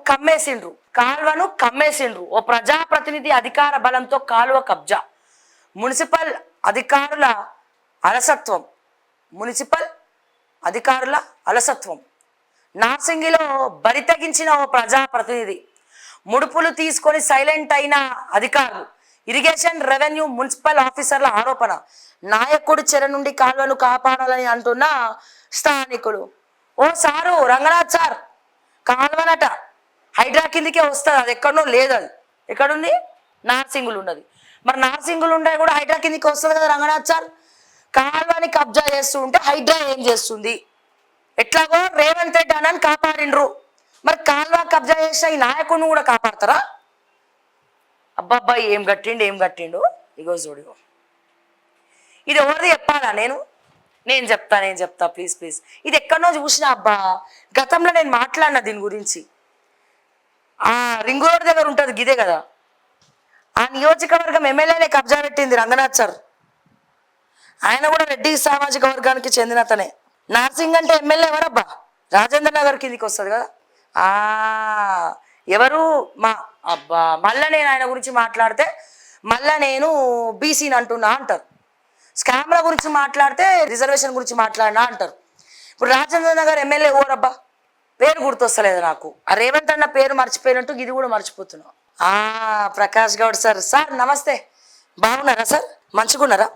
కమ్మేసిండ్రు. ఓ ప్రజాప్రతినిధి అధికార బలంతో కాలువ కబ్జా. మున్సిపల్ అధికారుల అలసత్వం. నార్సింగిలో బరితెగించిన ఓ ప్రజాప్రతినిధి, ముడుపులు తీసుకొని సైలెంట్ అయిన అధికారులు. ఇరిగేషన్, రెవెన్యూ, మున్సిపల్ ఆఫీసర్ల ఆరోపణ. నాయకుడి చెర నుండి కాలువను కాపాడాలని అంటున్న స్థానికులు. ఓ సారు రంగనాథ్ సార్, కాలువనట హైడ్రా కిందికే వస్తుంది, అది ఎక్కడనో లేదు. అది ఎక్కడుంది? నార్సింగులు ఉన్నది. మరి నార్సింగులు ఉండే కూడా హైడ్రా కిందికి వస్తుంది కదా రంగనాథ్ సార్. కాలువని కబ్జా చేస్తూ ఉంటే హైడ్రా ఏం చేస్తుంది? ఎట్లాగో రేవంత్ రెడ్డి అని కాపాడిండ్రు, మరి కాలువ కబ్జా చేసిన ఈ నాయకుడిని కూడా కాపాడతారా? అబ్బాబ్బాయి ఏం కట్టిండు. ఇగో చూడు, ఇది ఎవరిది చెప్పాలా? నేను చెప్తా ప్లీజ్. ఇది ఎక్కడనో చూసినా అబ్బా, గతంలో నేను మాట్లాడినా దీని గురించి. రింగ్ రోడ్ దగ్గర ఉంటుంది గిదే కదా, ఆ నియోజకవర్గం ఎమ్మెల్యేనే కబ్జా పెట్టింది రంగనాథ్ సార్. ఆయన కూడా రెడ్డి సామాజిక వర్గానికి చెందినతనే. నార్సింగ్ అంటే ఎమ్మెల్యే ఎవరబ్బా? రాజేంద్ర నగర్ కిందికి వస్తుంది కదా. ఎవరు? మళ్ళా నేను ఆయన గురించి మాట్లాడితే మళ్ళా నేను బీసీని అంటున్నా అంటారు. స్కామ్ల గురించి మాట్లాడితే రిజర్వేషన్ గురించి మాట్లాడినా అంటారు. ఇప్పుడు రాజేంద్ర నగర్ ఎమ్మెల్యే ఎవరబ్బా? పేరు గుర్తొస్తలేదు నాకు. ఆ రేవంత్ అన్న పేరు మర్చిపోయినట్టు ఇది కూడా మర్చిపోతున్నా. ప్రకాష్ గౌడ్ సార్. సార్ నమస్తే, బాగున్నారా సార్? మంచిగున్నారా?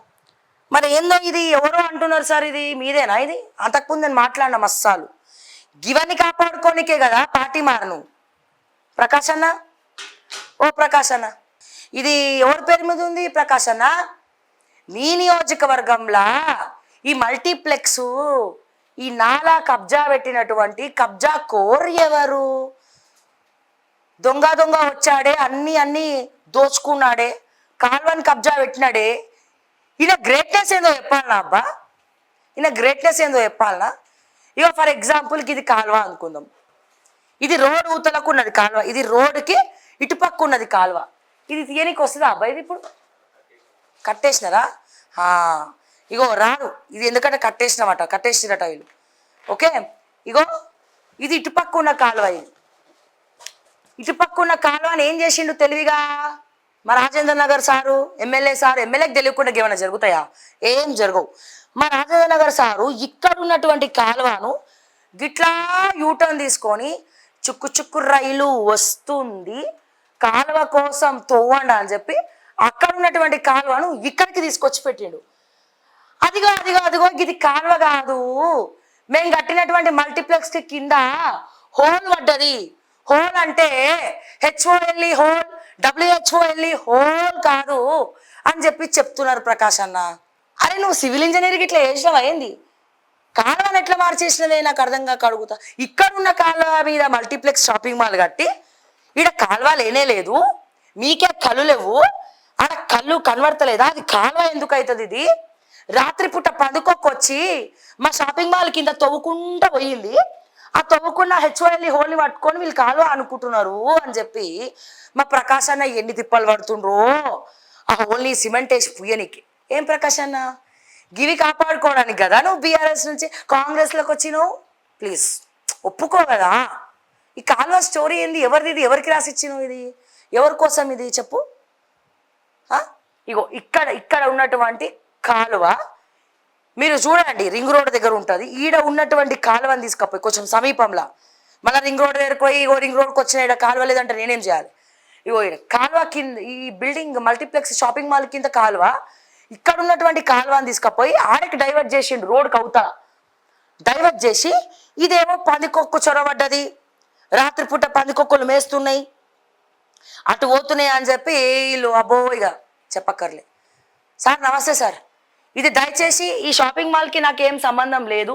మరి ఏందో ఇది ఎవరో అంటున్నారు సార్, ఇది మీదేనా? ఇది అంతకుముందు నేను మాట్లాడిన మస్సాలు గివన్నీ కాపాడుకోనికే కదా పార్టీ మారను. ప్రకాష్ అన్న, ఓ ప్రకాష్ అన్న, ఇది ఎవరి పేరు మీద ఉంది ప్రకాష్ అన్న? మీ నియోజకవర్గంలో ఈ మల్టీప్లెక్స్, ఈ నాలా కబ్జా పెట్టినటువంటి కబ్జా కోర్ ఎవరు? దొంగ వచ్చాడే, అన్ని దోచుకున్నాడే, కాల్వని కబ్జా పెట్టినాడే. ఈయన గ్రేట్నెస్ ఏందో చెప్పాలనా అబ్బా? ఇక ఫర్ ఎగ్జాంపుల్కి ఇది కాల్వ అనుకుందాం. ఇది రోడ్ ఊతలకు ఉన్నది కాలువ, ఇది రోడ్డుకి ఇటుపక్క ఉన్నది కాలువ. ఇది తీయనికి వస్తుందా అబ్బా? ఇది ఇప్పుడు కట్టేసినారా? ఇగో రాదు ఇది, ఎందుకంటే కట్టేసిరట వీళ్ళు. ఓకే, ఇగో ఇది ఇటుపక్క ఉన్న కాలువ. ఇది ఇటుపక్క ఉన్న కాలువని ఏం చేసిండు తెలివిగా మా రాజేంద్ర నగర్ సారు, ఎమ్మెల్యేకి తెలియకుండా ఏమైనా జరుగుతాయా? ఏం జరగవు. మా రాజేంద్ర నగర్ సారు ఇక్కడ ఉన్నటువంటి కాలువను గిట్లా యూటర్న్ తీసుకొని చుక్కు రైలు వస్తుంది, కాలువ కోసం తోవండి అని చెప్పి అక్కడ ఉన్నటువంటి కాలువను ఇక్కడికి తీసుకొచ్చి పెట్టిండు. అదిగో ఇది కాలువ కాదు, మేము కట్టినటువంటి మల్టీప్లెక్స్కి కింద హోల్ పడ్డది. హోల్ అంటే HOLE హోల్, WHOLE హోల్ కాదు అని చెప్పి చెప్తున్నారు ప్రకాష్ అన్న. అరే నువ్వు సివిల్ ఇంజనీర్కి ఇట్లా చేసినావు అయింది, కాలువని ఎట్లా మార్చేసినవే నాకు అర్థం కాక అడుగుతా. ఇక్కడున్న కాలువ మీద మల్టీప్లెక్స్ షాపింగ్ మాల్ కట్టి ఈడ కాలువ లేనే లేదు, మీకే కళ్ళు లేవు, ఆడ కళ్ళు కనబడతలేదా? అది కాలువ ఎందుకు అవుతుంది? ఇది రాత్రిపూట పందుకొచ్చి మా షాపింగ్ మాల్ కింద తవ్వుకుంటూ పోయింది, ఆ తవ్వుకున్న HOLE హోల్ని పట్టుకొని వీళ్ళు కాలువ అనుకుంటున్నారు అని చెప్పి మా ప్రకాష్ అన్న ఎన్ని తిప్పలు పడుతుండ్రో ఆ హోల్ని సిమెంట్ వేసి పుయ్యనికి. ఏం ప్రకాష్ అన్న, గివి కాపాడుకోవడానికి కదా నువ్వు బీఆర్ఎస్ నుంచి కాంగ్రెస్లోకి వచ్చినావు? ప్లీజ్ ఒప్పుకో కదా. ఈ కాలువ స్టోరీ ఏంది? ఎవరిది ఇది? ఎవరికి రాసిచ్చినావు? ఇది ఎవరి కోసం? ఇది చెప్పు. ఇగో ఇక్కడ ఉన్నటువంటి కాలువ మీరు చూడండి, రింగ్ రోడ్ దగ్గర ఉంటుంది. ఈడ ఉన్నటువంటి కాలువని తీసుకపోయి కొంచెం సమీపంలో మళ్ళీ రింగ్ రోడ్ దగ్గరకు పోయి ఇగో రింగ్ రోడ్కి వచ్చిన ఈడ కాలువ లేదంటే నేనేం చేయాలి? ఇగో ఈడ కాలువ కింద ఈ బిల్డింగ్ మల్టీప్లెక్స్ షాపింగ్ మాల్ కింద కాలువ, ఇక్కడ ఉన్నటువంటి కాలువని తీసుకపోయి ఆడకి డైవర్ట్ చేసిండు, రోడ్కి అవుతా డైవర్ట్ చేసి ఇదేమో పందికొక్కు చొరబడ్డది, రాత్రిపూట పందికొక్కులు మేస్తున్నాయి, అటు పోతున్నాయి అని చెప్పి వీళ్ళు అబ్బో ఇక చెప్పక్కర్లే. సార్ నమస్తే సార్, ఇది దయచేసి ఈ షాపింగ్ మాల్కి నాకేం సంబంధం లేదు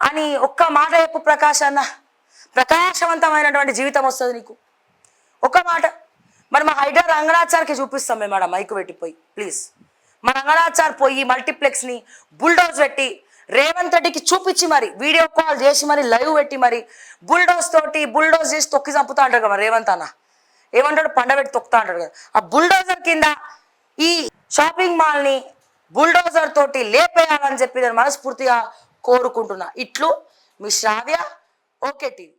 అని ఒక్క మాట చెప్పు ప్రకాష్ అన్న. ప్రకాశవంతమైనటువంటి జీవితం వస్తుంది నీకు, ఒక్క మాట. మరి మా హైడ్రా రంగనాథ్ సార్కి చూపిస్తాం మేము ఆడ మైకు పెట్టిపోయి. ప్లీజ్ మా రంగనాథ్ సార్ పోయి మల్టీప్లెక్స్ని బుల్డోజ్ పెట్టి రేవంత్ రెడ్డికి చూపించి మరి వీడియో కాల్ చేసి మరి లైవ్ పెట్టి మరి బుల్డోజ్ చేసి తొక్కి చంపుతా అంటారు కదా రేవంత్ అన్న. ఏమంటాడు? పండబెట్టి తొక్కుతా అంటాడు కదా. ఆ బుల్డోజర్ కింద ఈ షాపింగ్ మాల్ని బుల్డోజర్ తోటి లేపేయాలని చెప్పి నేను మనస్ఫూర్తిగా కోరుకుంటున్నా. ఇట్లు మీ శ్రావ్య, ఓకే టీవీ.